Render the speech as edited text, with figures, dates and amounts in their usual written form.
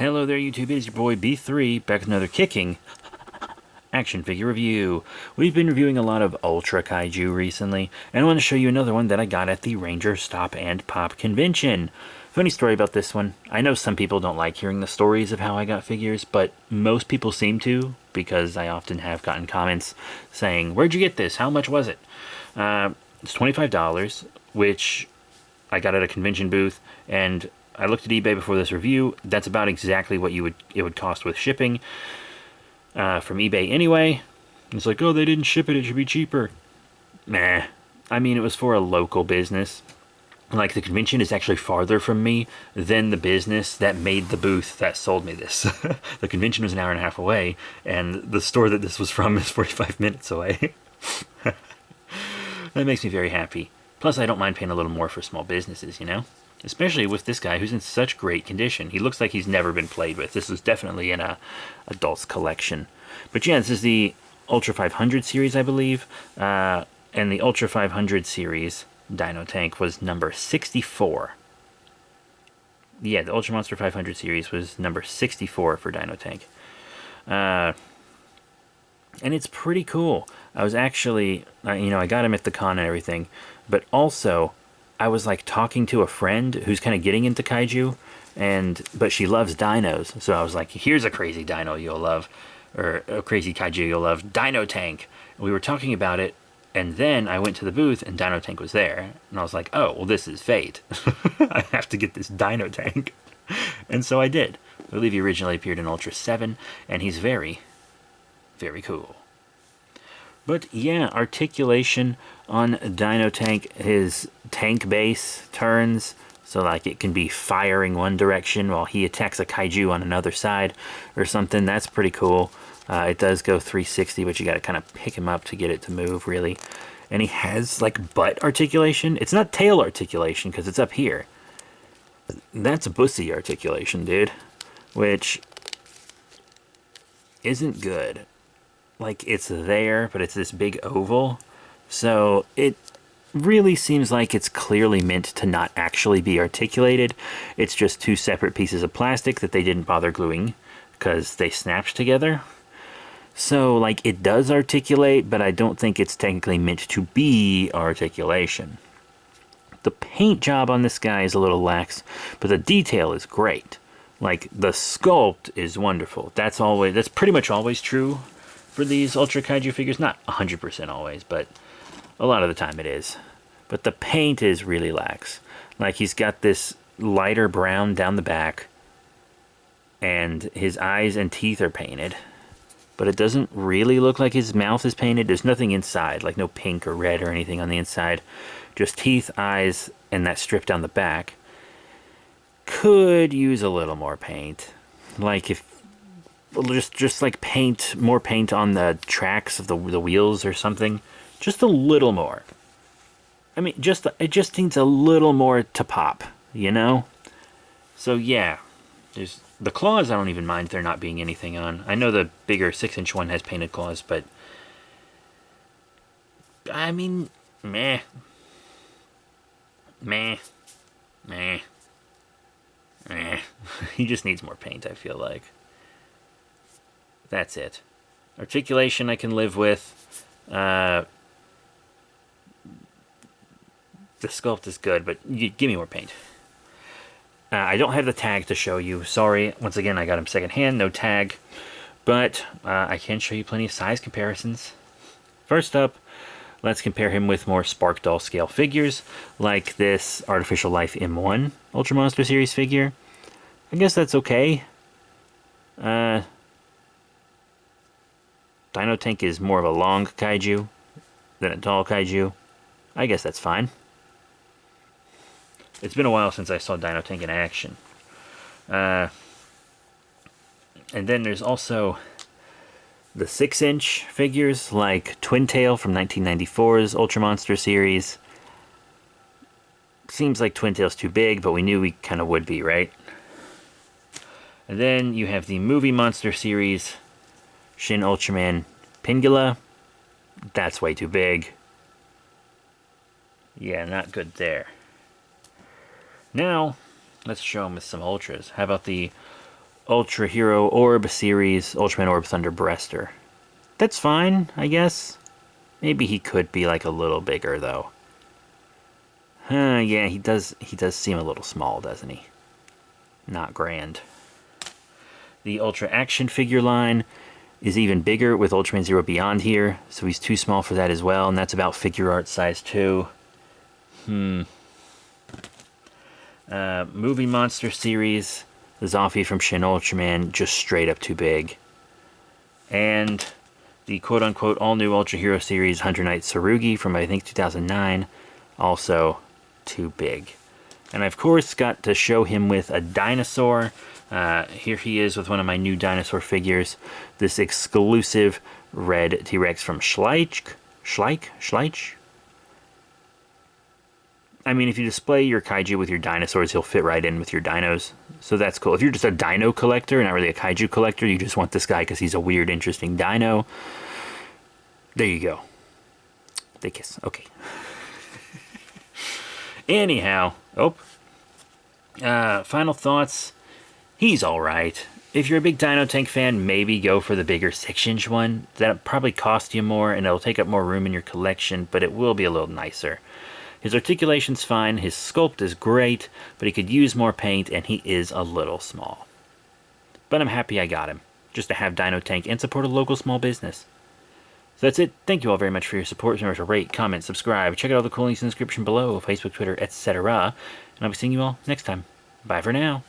Hello there YouTube, it is your boy B3, back with another kicking action figure review. We've been reviewing a lot of Ultra Kaiju recently, and I want to show you another one that I got at the Ranger Stop and Pop convention. Funny story about this one. I know some people don't like hearing the stories of how I got figures, but most people seem to, because I often have gotten comments saying, "Where'd you get this? How much was it?" It's $25, which I got at a convention booth, and I looked at eBay before this review. That's about exactly what it would cost with shipping from eBay anyway. It's like, oh, they didn't ship it, it should be cheaper. Nah. I mean, it was for a local business. Like, the convention is actually farther from me than the business that made the booth that sold me this. The convention was an hour and a half away, and the store that this was from is 45 minutes away. That makes me very happy. Plus, I don't mind paying a little more for small businesses, you know? Especially with this guy who's in such great condition. He looks like he's never been played with. This is definitely in a adult's collection. But yeah, this is the Ultra 500 series, I believe. And the Ultra 500 series, Dino-Tank, was number 64. Yeah, the Ultra Monster 500 series was number 64 for Dino-Tank. And it's pretty cool. I was actually, I got him at the con and everything. But also, I was like talking to a friend who's kind of getting into kaiju, but she loves dinos. So I was like, here's a crazy dino you'll love, or a crazy kaiju you'll love, Dino-Tank. And we were talking about it, and then I went to the booth and Dino-Tank was there. And I was like, oh, well, this is fate. I have to get this Dino-Tank. And so I did. I believe he originally appeared in Ultra 7, and he's very, very cool. But yeah, articulation on Dino-Tank, his tank base turns, so like it can be firing one direction while he attacks a kaiju on another side or something. That's pretty cool. It does go 360, but you got to kind of pick him up to get it to move, really. And he has like butt articulation. It's not tail articulation because it's up here. That's bussy articulation, dude, which isn't good. Like, it's there, but it's this big oval. So it really seems like it's clearly meant to not actually be articulated. It's just two separate pieces of plastic that they didn't bother gluing because they snapped together. So, like, it does articulate, but I don't think it's technically meant to be articulation. The paint job on this guy is a little lax, but the detail is great. Like, the sculpt is wonderful. That's pretty much always true for these Ultra Kaiju figures. Not 100% always, but a lot of the time it is. But the paint is really lax. Like, he's got this lighter brown down the back, and his eyes and teeth are painted. But it doesn't really look like his mouth is painted. There's nothing inside, like no pink or red or anything on the inside. Just teeth, eyes, and that strip down the back. Could use a little more paint. Like, if just like more paint on the tracks of the wheels or something, just a little more. I mean, it just needs a little more to pop, you know. So yeah, there's the claws. I don't even mind there not being anything on. I know the bigger 6-inch one has painted claws, but I mean, meh. He just needs more paint, I feel like. That's it. Articulation I can live with. The sculpt is good, but give me more paint. I don't have the tag to show you. Sorry. Once again, I got him secondhand, no tag. But I can show you plenty of size comparisons. First up, let's compare him with more Spark Doll scale figures, like this Artificial Life M1 Ultra Monster Series figure. I guess that's okay. Dino-Tank is more of a long kaiju than a tall kaiju. I guess that's fine. It's been a while since I saw Dino-Tank in action. And then there's also the 6-inch figures, like Twin Tail from 1994's Ultra Monster series. Seems like Twin Tail's too big, but we knew we kind of would be, right? And then you have the Movie Monster series, Shin Ultraman Pingula. That's way too big. Yeah, not good there. Now, let's show them with some Ultras. How about the Ultra Hero Orb series, Ultraman Orb Thunder Breaster. That's fine, I guess. Maybe he could be like a little bigger though. Yeah, he does seem a little small, doesn't he? Not grand. The Ultra Action figure line is even bigger with Ultraman Zero Beyond here, so he's too small for that as well, and that's about figure art size too. Movie Monster series, the Zoffy from Shin Ultraman, just straight up too big. And the quote-unquote all-new Ultra Hero series, Hunter Knight Tsurugi from, I think, 2009, also too big. And I, of course, got to show him with a dinosaur. Here he is with one of my new dinosaur figures. This exclusive red T-Rex from Schleich? I mean, if you display your Kaiju with your dinosaurs, he'll fit right in with your dinos. So that's cool. If you're just a dino collector, not really a Kaiju collector, you just want this guy because he's a weird, interesting dino. There you go. They kiss. Okay. Anyhow. Final thoughts. He's alright. If you're a big dino-tank fan, maybe go for the bigger 6-inch one. That'll probably cost you more, and it'll take up more room in your collection, but it will be a little nicer. His articulation's fine, his sculpt is great, but he could use more paint, and he is a little small. But I'm happy I got him, just to have Dino-Tank and support a local small business. So that's it. Thank you all very much for your support. Remember to rate, comment, subscribe. Check out all the cool links in the description below, Facebook, Twitter, etc. And I'll be seeing you all next time. Bye for now.